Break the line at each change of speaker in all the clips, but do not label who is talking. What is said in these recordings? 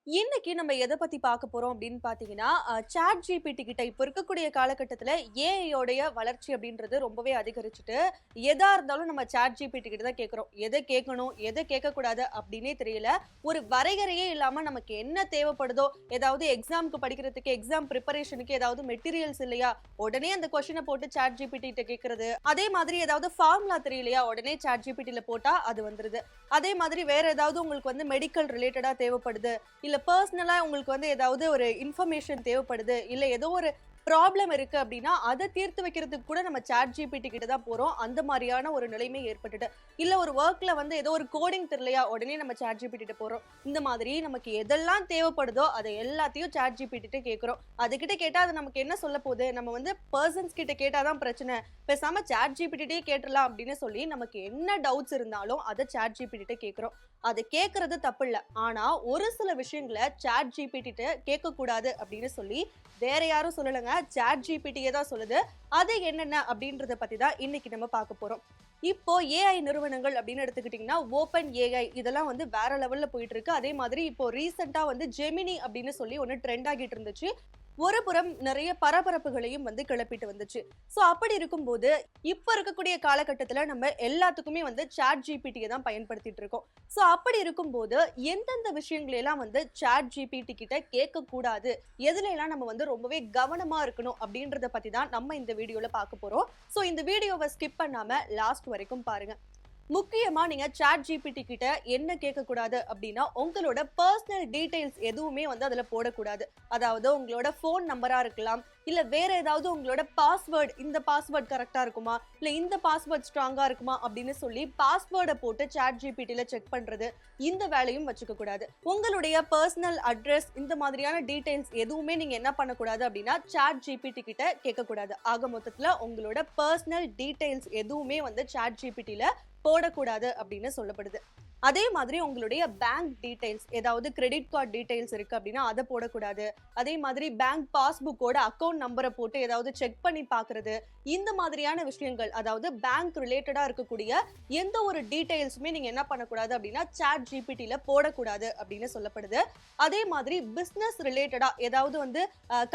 இன்னைக்கு நம்ம எத பத்தி பார்க்க போறோம் அப்படின்னு பார்த்தீங்கன்னா, சாட் ஜிபிடி கிட்ட இப்ப இருக்கக்கூடிய காலகட்டத்தில ஏஐயோடைய வளர்ச்சி அப்படின்றது ரொம்பவே அதிகரிச்சுட்டு, எதா இருந்தாலும் நம்ம சாட் ஜிபிடி கிட்ட தான் கேட்கிறோம். எத கேட்கணும், எத கேட்கக்கூடாது அப்படின்னே தெரியல. ஒரு வரையறையே இல்லாம நமக்கு என்ன தேவைப்படுதோ, ஏதாவது எக்ஸாம்க்கு படிக்கிறதுக்கு, எக்ஸாம் பிரிப்பரேஷனுக்கு ஏதாவது மெட்டீரியல்ஸ் இல்லையா, உடனே அந்த கொஸ்டின போட்டு சாட் ஜிபிடி கிட்ட கேட்கிறது. அதே மாதிரி ஏதாவது ஃபார்முலா தெரியலையா, உடனே சாட் ஜிபிடில போட்டா அது வந்துருது. அதே மாதிரி வேற ஏதாவது உங்களுக்கு வந்து மெடிக்கல் ரிலேட்டடா தேவைப்படுது. இல்ல பர்சனலா உங்களுக்கு வந்து ஏதாவது ஒரு இன்ஃபர்மேஷன் தேவைப்படுது. இல்ல ஏதோ ஒரு ப்ராப்ளம் இருக்கு அப்டின்னா, அத தீர்த்து வைக்கிறதுக்கு கூட நம்ம சாட் ஜிபிடி கிட்ட தான் போறோம். அந்த மாரியான ஒரு நிலைமை ஏற்பட்டுட்டு. இல்ல ஒரு வொர்க்ல வந்து ஏதோ ஒரு கோடிங் தெரியலையா, உடனே நம்ம சாட் ஜிபிடி கிட்ட போறோம். இந்த மாதிரி நமக்கு எதெல்லாம் தேவைப்படுதோ, அத எல்லாத்தையும் சாட் ஜிபிடி கிட்ட கேட்கிறோம். அதுகிட்ட கேட்டா அது நமக்கு என்ன சொல்ல போகுது? நம்ம வந்து பெர்சன்ஸ் கிட்ட கேட்டா தான் பிரச்சனை. பேசாம சாட் ஜிபிடிட்டயே கேட்டுறலாம் அப்படின்னு சொல்லி, நமக்கு என்ன டவுட்ஸ் இருந்தாலும் அத சாட் ஜிபிடி கிட்ட கேட்கிறோம். அது கேட்கறது தப்பில்ல. ஆனா, ஒரு சில விஷயங்கள சாட் ஜிபிடி கிட்ட கேட்கக்கூடாது அப்படின்னு சொல்லி வேற யாரும் சொல்லலங்க. சாட் ஜிபிடியே தான் சொல்லுது. அது என்னென்ன அப்படின்றத பத்தி தான் இன்னைக்கு நம்ம பார்க்க போறோம். இப்போ ஏஐ நிறுவனங்கள் அப்படின்னு எடுத்துக்கிட்டீங்கன்னா, ஓப்பன் ஏஐ இதெல்லாம் வந்து வேற லெவல்ல போயிட்டு இருக்கு. அதே மாதிரி இப்போ ரீசென்ட்டா வந்து ஜெமினி அப்படின்னு சொல்லி ஒண்ணு ட்ரெண்ட் ஆகிட்டு இருந்துச்சு. ஒரு புறம் நிறைய பரபரப்புகளையும் வந்து கிளப்பிட்டு வந்துச்சு. சோ அப்படி இருக்கும்போது, இப்ப இருக்கக்கூடிய காலகட்டத்துல நம்ம எல்லாத்துக்குமே வந்து சாட் ஜிபிடிய தான் பயன்படுத்திட்டு இருக்கோம். சோ அப்படி இருக்கும்போது, எந்தெந்த விஷயங்களை எல்லாம் வந்து சாட் ஜிபிடி கிட்ட கேட்கக்கூடாது, எதுல எல்லாம் நம்ம வந்து ரொம்பவே கவனமா இருக்கணும் அப்படின்றத பத்தி தான் நம்ம இந்த வீடியோல பார்க்க போறோம். சோ இந்த வீடியோவை ஸ்கிப் பண்ணாம லாஸ்ட் வரைக்கும் பாருங்க. முக்கியமா நீங்க சாட் ஜிபிடி கிட்ட என்ன கேட்கக்கூடாது அப்படின்னா, உங்களோட பர்சனல் டீடைல்ஸ் எதுவுமே வந்து அதுல போடக்கூடாது. அதாவது உங்களோட ஃபோன் நம்பரா இருக்கலாம், இல்ல வேற ஏதாவது உங்களோட பாஸ்வேர்ட், இந்த பாஸ்வேர்ட் கரெக்ட்டா இருக்குமா? இல்ல இந்த பாஸ்வேர்ட் ஸ்ட்ராங்கா இருக்குமா? அப்படின்னு சொல்லி பாஸ்வேர்ட போட்டு சாட் ஜிபிடில செக் பண்றது, இந்த வேலையும் வச்சுக்க கூடாது. உங்களுடைய பர்சனல் அட்ரஸ் இந்த மாதிரியான டீடைல்ஸ் எதுவுமே நீங்க என்ன பண்ணக்கூடாது அப்படின்னா, சாட் ஜிபிடி கிட்ட கேட்கக்கூடாது. ஆக மொத்தத்துல உங்களோட பர்சனல் டீடைல்ஸ் எதுவுமே வந்து சாட் ஜிபிடில போடக்கூடாது அப்படின்னு சொல்லப்படுது. அதே மாதிரி உங்களுடைய பேங்க் டீடைல்ஸ், ஏதாவது கிரெடிட் கார்டு டீடைல்ஸ் இருக்கு அப்படின்னா அதை போடக்கூடாது. அதே மாதிரி பேங்க் பாஸ்புக்கோட அக்கவுண்ட் நம்பரை போட்டு ஏதாவது செக் பண்ணி பார்க்கிறது, இந்த மாதிரியான விஷயங்கள், அதாவது பேங்க் ரிலேட்டடா இருக்கக்கூடிய எந்த ஒரு டீடைல்ஸுமே நீங்க என்ன பண்ணக்கூடாது அப்படின்னா சாட் ஜிபிடில போடக்கூடாது அப்படின்னு சொல்லப்படுது. அதே மாதிரி பிசினஸ் ரிலேட்டடா ஏதாவது வந்து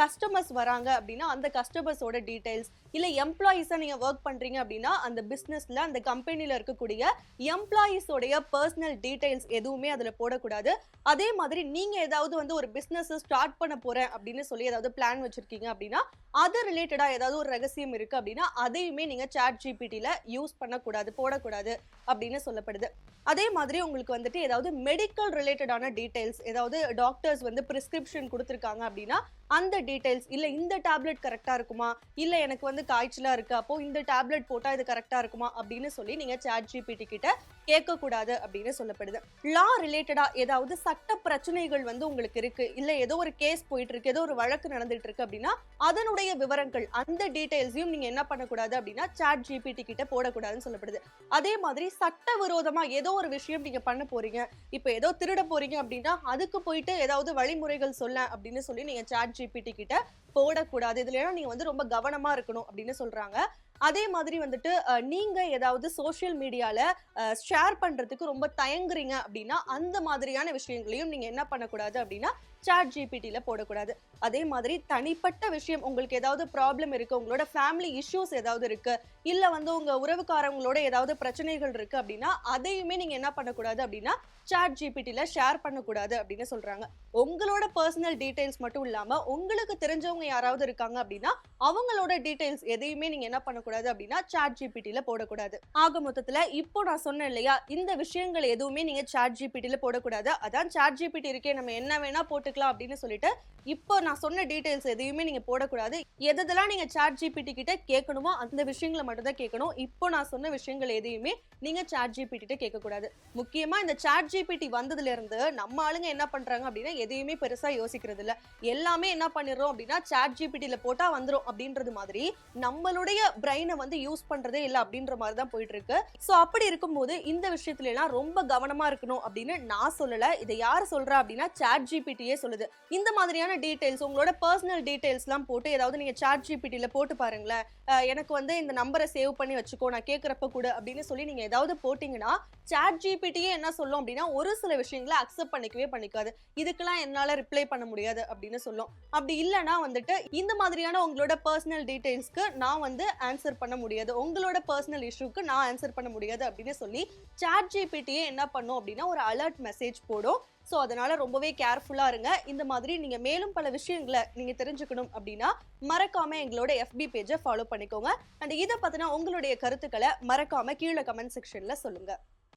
கஸ்டமர்ஸ் வராங்க அப்படின்னா அந்த கஸ்டமர்ஸோட டீடைல்ஸ், இல்ல எம்ப்ளாயிஸா நீங்க ஒர்க் பண்றீங்க அப்படின்னா அந்த பிசினஸ்ல அந்த கம்பெனில இருக்கக்கூடிய எம்ப்ளாயிஸோடைய பர்சனல் டீடைல்ஸ் எதுவுமே அதுல போடக்கூடாது. அதே மாதிரி நீங்க ஏதாவது வந்து ஒரு பிசினஸ் ஸ்டார்ட் பண்ண போறேன் அப்படின்னு சொல்லி ஏதாவது பிளான் வச்சிருக்கீங்க அப்படின்னா அது ரிலேட்டடா ஏதாவது ஒரு ரகசியம் இருக்கு அப்படின்னா அதையுமே நீங்க சாட் ஜிபிடில யூஸ் பண்ணக்கூடாது, போடக்கூடாது அப்படின்னு சொல்லப்படுது. அதே மாதிரி உங்களுக்கு வந்துட்டு ஏதாவது மெடிக்கல் ரிலேட்டடான டீடைல்ஸ், ஏதாவது டாக்டர்ஸ் வந்து பிரிஸ்கிரிப்ஷன் கொடுத்துருக்காங்க அப்படின்னா அந்த டீடைல்ஸ், இல்ல இந்த டேப்லெட் கரெக்டா இருக்குமா, இல்ல எனக்கு வந்து காய்ச்சலா இருக்கு அப்போ இந்த டேப்லெட் போட்டா இது கரெக்டா இருக்குமா அப்படின்னு சொல்லி நீங்க சாட் ஜிபிடி கிட்ட கேட்கக்கூடாது அப்படின்னு சொல்லப்படுது. லா ரிலேட்டடா ஏதாவது சட்ட பிரச்சனைகள் வந்து உங்களுக்கு இருக்கு, இல்ல ஏதோ ஒரு கேஸ் போயிட்டு இருக்கு, ஏதோ ஒரு வழக்கு நடந்துட்டு இருக்கு அப்படின்னா அதனுடைய விவரங்கள், அந்த டீடைல்ஸையும் நீங்க என்ன பண்ணக்கூடாது அப்படின்னா சாட் ஜிபிடி கிட்ட போடக்கூடாதுன்னு சொல்லப்படுது. அதே மாதிரி சட்டவிரோதமா ஏதோ ஒரு விஷயம் நீங்க பண்ண போறீங்க, இப்ப ஏதோ திருட போறீங்க அப்படின்னா அதுக்கு போயிட்டு ஏதாவது வழிமுறைகள் சொல்ல அப்படின்னு சொல்லி நீங்க சாட் ஜிபிடி கிட்ட போடக்கூடாது. இதுல நீங்க வந்து ரொம்ப கவனமா இருக்கணும் அப்படின்னு சொல்றாங்க. அதே மாதிரி வந்துட்டு நீங்க ஏதாவது சோசியல் மீடியால ஷேர் பண்றதுக்கு ரொம்ப தயங்குறீங்க அப்படின்னா அந்த மாதிரியான விஷயங்களையும் நீங்க என்ன பண்ணக்கூடாது அப்படின்னா சாட் ஜிபிடில போடக்கூடாது. அதே மாதிரி தனிப்பட்ட விஷயம், உங்களுக்கு ஏதாவது ப்ராப்ளம் இருக்கு, உங்களோட ஃபேமிலி இஷ்யூஸ் ஏதாவது இருக்கு, இல்ல வந்து உங்க உறவுக்காரங்களோட ஏதாவது பிரச்சனைகள் இருக்கு அப்படின்னா அதையுமே நீங்க என்ன பண்ணக்கூடாது அப்படின்னா சாட் ஜிபிடில ஷேர் பண்ணக்கூடாது அப்படின்னு சொல்றாங்க. உங்களோட பர்சனல் டீடைல்ஸ் மட்டும் இல்லாம உங்களுக்கு தெரிஞ்சவங்க யாராவது இருக்காங்க அப்படின்னா அவங்களோட டீடைல்ஸ் எதையுமே நீங்க என்ன பண்ணக்கூடாது அப்படின்னா சாட் ஜிபிடில போடக்கூடாது. ஆக மொத்தத்துல இப்போ நான் சொன்னேன் இல்லையா, இந்த விஷயங்கள் எதுவுமே நீங்க சாட் ஜிபிடில போடக்கூடாது. அதான் சாட் ஜிபிடி இருக்கே, நம்ம என்ன வேணா போட்டுக்கலாம் அப்படின்னு சொல்லிட்டு இப்போ நான் சொன்ன டீடைல்ஸ் எதையுமே நீங்க போடக்கூடாது. எதெல்லாம் நீங்க சாட் ஜிபிடி கிட்ட கேட்கணுமோ அந்த விஷயங்களை மட்டும் தான் கேட்கணும். இப்போ நான் சொன்ன விஷயங்கள் எதையுமே நீங்க சாட் ஜிபிடி கிட்ட கேட்கக்கூடாது. முக்கியமா இந்த சாட் ஜிபிடி வந்ததுல இருந்து நம்ம ஆளுங்க என்ன பண்றாங்க அப்படின்னா எதையுமே பெருசா யோசிக்கிறது இல்ல. எல்லாமே என்ன பண்ணிடுறோம் அப்படின்னா சாட் ஜிபிடில போட்டா வந்துரும் அப்படின்றது மாதிரி நம்மளுடைய பிரைன் பிரெயினை வந்து யூஸ் பண்றதே இல்லை அப்படின்ற மாதிரி தான் போயிட்டு இருக்கு. ஸோ அப்படி இருக்கும்போது இந்த விஷயத்துல எல்லாம் ரொம்ப கவனமா இருக்கணும் அப்படின்னு நான் சொல்லல. இதை யார் சொல்றா அப்படின்னா சாட் ஜிபிடியே சொல்லுது. இந்த மாதிரியான டீடைல்ஸ், உங்களோட பர்சனல் டீடைல்ஸ் எல்லாம் போட்டு ஏதாவது நீங்க சாட் ஜிபிடில போட்டு பாருங்களேன். எனக்கு வந்து இந்த நம்பரை சேவ் பண்ணி வச்சுக்கோ, நான் கேட்கறப்ப கூட அப்படின்னு சொல்லி நீங்க ஏதாவது போட்டீங்கன்னா சாட் ஜிபிடியே என்ன சொல்லும் அப்படின்னா ஒரு சில விஷயங்களை அக்செப்ட் பண்ணிக்கவே பண்ணிக்காது. இதுக்கெல்லாம் என்னால ரிப்ளை பண்ண முடியாது அப்படின்னு சொல்லும். அப்படி இல்லைன்னா வந்துட்டு இந்த மாதிரியான உங்களோட பர்சனல் டீடைல்ஸ்க்கு நான் வந்து ஆன்சர் பண்ண முடியாது, உங்களோட பர்சனல் இஷ்யூக்கு நான் ஆன்சர் பண்ண முடியாது அப்படின்னு சொல்லி சாட் ஜிபிடியே என்ன பண்ணும் அப்படின்னா ஒரு அலர்ட் மெசேஜ் போடும். ஸோ அதனால ரொம்பவே கேர்ஃபுல்லா இருங்க. இந்த மாதிரி நீங்க மேலும் பல விஷயங்களை நீங்க தெரிஞ்சுக்கணும் அப்படின்னா மறக்காம எங்களோட FB பேஜை ஃபாலோ பண்ணிக்கோங்க. அண்ட் இதை பத்தின உங்களுடைய கருத்துக்களை மறக்காம கீழே கமெண்ட் செக்ஷன்ல சொல்லுங்க.